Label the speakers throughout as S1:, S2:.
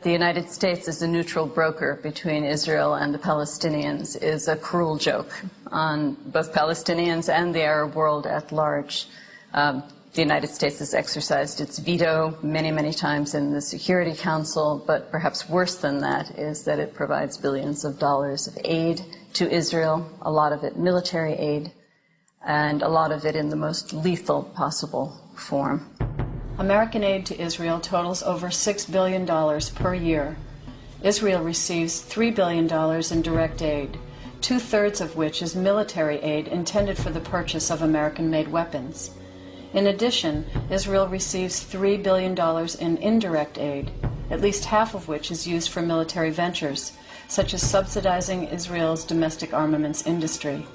S1: The United States as a neutral broker between Israel and the Palestinians is a cruel joke on both Palestinians and the Arab world at large. The United States has exercised its veto many, many times in the Security Council, but perhaps worse than that is that it provides billions of dollars of aid to Israel, a lot of it military aid, and a lot of it in the most lethal possible form.
S2: American aid to Israel totals over $6 billion per year. Israel receives $3 billion in direct aid, 2/3 of which is military aid intended for the purchase of American-made weapons. In addition, Israel receives $3 billion in indirect aid, at least half of which is used for military ventures, such as subsidizing Israel's domestic armaments industry.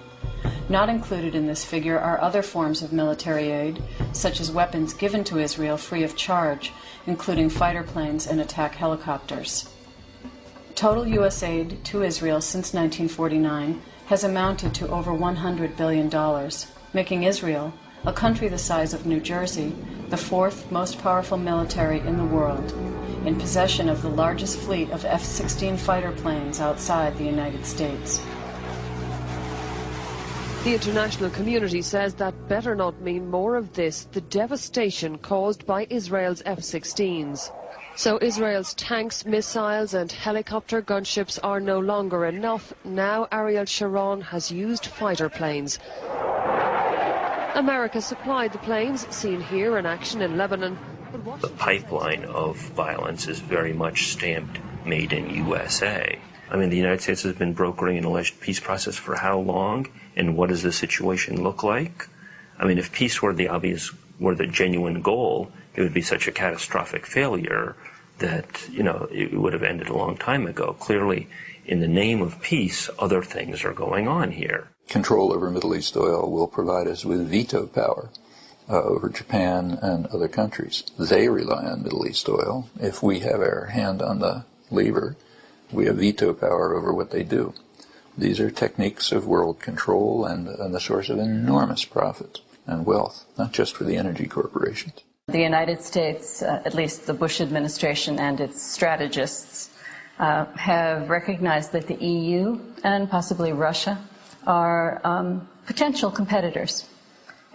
S2: Not included in this figure are other forms of military aid, such as weapons given to Israel free of charge, including fighter planes and attack helicopters. Total U.S. aid to Israel since 1949 has amounted to over $100 billion, making Israel, a country the size of New Jersey, the fourth most powerful military in the world, in possession of the largest fleet of F-16 fighter planes outside the United States.
S3: The international community says that better not mean more of this, the devastation caused by Israel's F-16s. So Israel's tanks, missiles and helicopter gunships are no longer enough. Now Ariel Sharon has used fighter planes. America supplied the planes, seen here in action in Lebanon.
S4: The pipeline of violence is very much stamped made in USA. I mean, the United States has been brokering an alleged peace process for how long? And what does the situation look like? I mean, if peace were the genuine goal, it would be such a catastrophic failure that, it would have ended a long time ago. Clearly, in the name of peace, other things are going on here.
S5: Control over Middle East oil will provide us with veto power over Japan and other countries. They rely on Middle East oil. If we have our hand on the lever, we have veto power over what they do. These are techniques of world control and the source of enormous profit and wealth, not just for the energy corporations.
S1: The United States, at least the Bush administration and its strategists, have recognized that the EU and possibly Russia are potential competitors.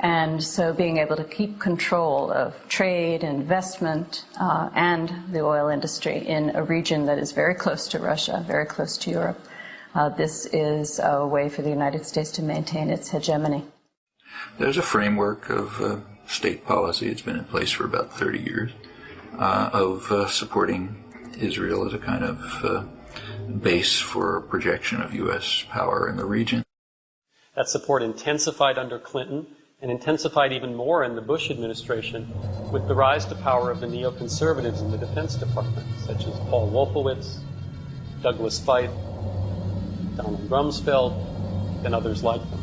S1: And so being able to keep control of trade, investment, and the oil industry in a region that is very close to Russia, very close to Europe, this is a way for the United States to maintain its hegemony.
S5: There's a framework of state policy, it's been in place for about 30 years, of supporting Israel as a kind of base for projection of U.S. power in the region.
S6: That support intensified under Clinton and intensified even more in the Bush administration with the rise to power of the neoconservatives in the Defense Department, such as Paul Wolfowitz, Douglas Feith, Donald Rumsfeld, and others like them.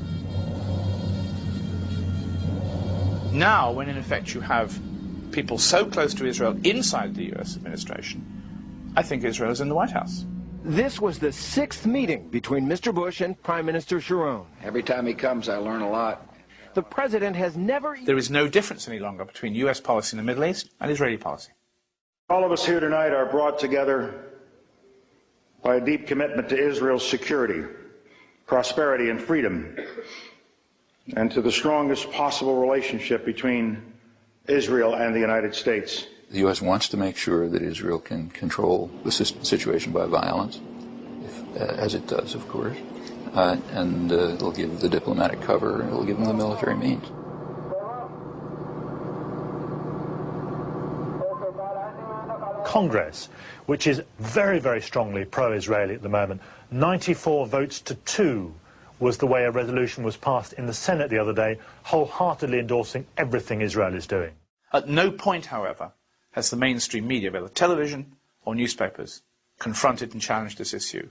S7: Now, when in effect you have people so close to Israel inside the U.S. administration, I think Israel is in the White House.
S8: This was the 6th meeting between Mr. Bush and Prime Minister Sharon.
S9: Every time he comes, I learn a lot.
S8: The president has never...
S7: There is no difference any longer between U.S. policy in the Middle East and Israeli policy.
S10: All of us here tonight are brought together by a deep commitment to Israel's security, prosperity, and freedom, and to the strongest possible relationship between Israel and the United States.
S5: The U.S. wants to make sure that Israel can control the situation by violence, as it does, of course, and it'll give the diplomatic cover, and it'll give them the military means.
S11: Congress, which is very, very strongly pro-Israeli at the moment, 94 votes to 2 was the way a resolution was passed in the Senate the other day, wholeheartedly endorsing everything Israel is doing.
S7: At no point, however, has the mainstream media, whether television or newspapers, confronted and challenged this issue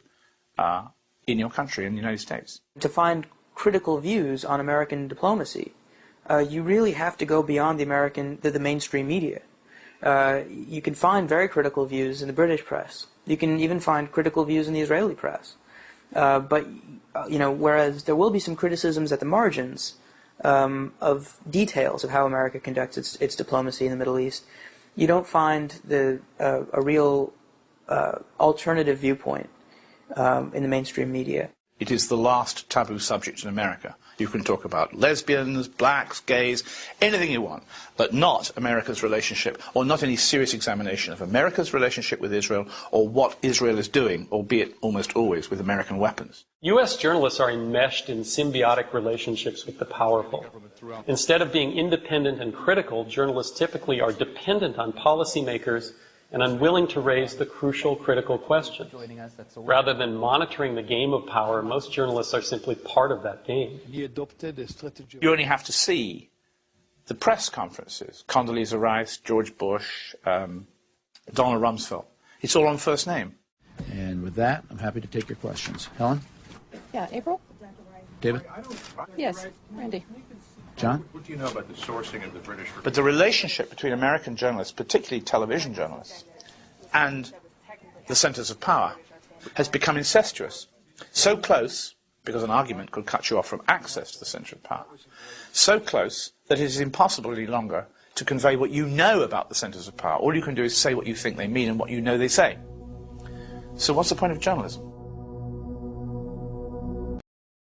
S7: in your country, in the United States.
S12: To find critical views on American diplomacy, you really have to go beyond the mainstream media. You can find very critical views in the British press. You can even find critical views in the Israeli press. But whereas there will be some criticisms at the margins of details of how America conducts its diplomacy in the Middle East, you don't find a real alternative viewpoint in the mainstream media.
S7: It is the last taboo subject in America. You can talk about lesbians, blacks, gays, anything you want, but not America's relationship, or not any serious examination of America's relationship with Israel, or what Israel is doing, albeit almost always with American weapons.
S6: U.S. journalists are enmeshed in symbiotic relationships with the powerful. Instead of being independent and critical, journalists typically are dependent on policymakers and unwilling to raise the crucial critical questions. Rather than monitoring the game of power, most journalists are simply part of that game.
S7: You only have to see the press conferences, Condoleezza Rice, George Bush, Donald Rumsfeld. It's all on first name.
S13: And with that, I'm happy to take your questions. Helen?
S14: Yeah, April?
S13: David?
S14: Yes, Randy.
S13: John?
S15: What do you know about the sourcing of the British?
S7: But the relationship between American journalists, particularly television journalists, and the centres of power has become incestuous. So close, because an argument could cut you off from access to the centre of power, so close that it is impossible any longer to convey what you know about the centres of power. All you can do is say what you think they mean and what you know they say. So what's the point of journalism?